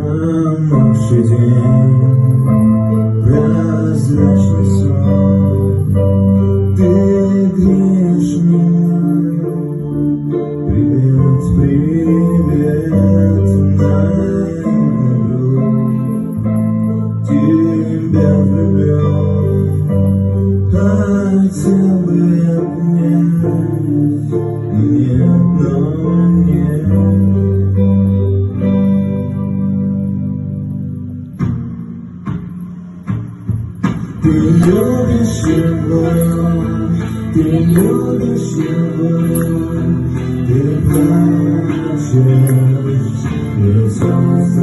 Промокший день, прозрачный сон, ты греешь меня. Привет, привет, моя любовь, тебя влюблен. Хотел бы обнять, но нет, но нет. Ты любишь его, ты любишь его, ты плачешь, и солнце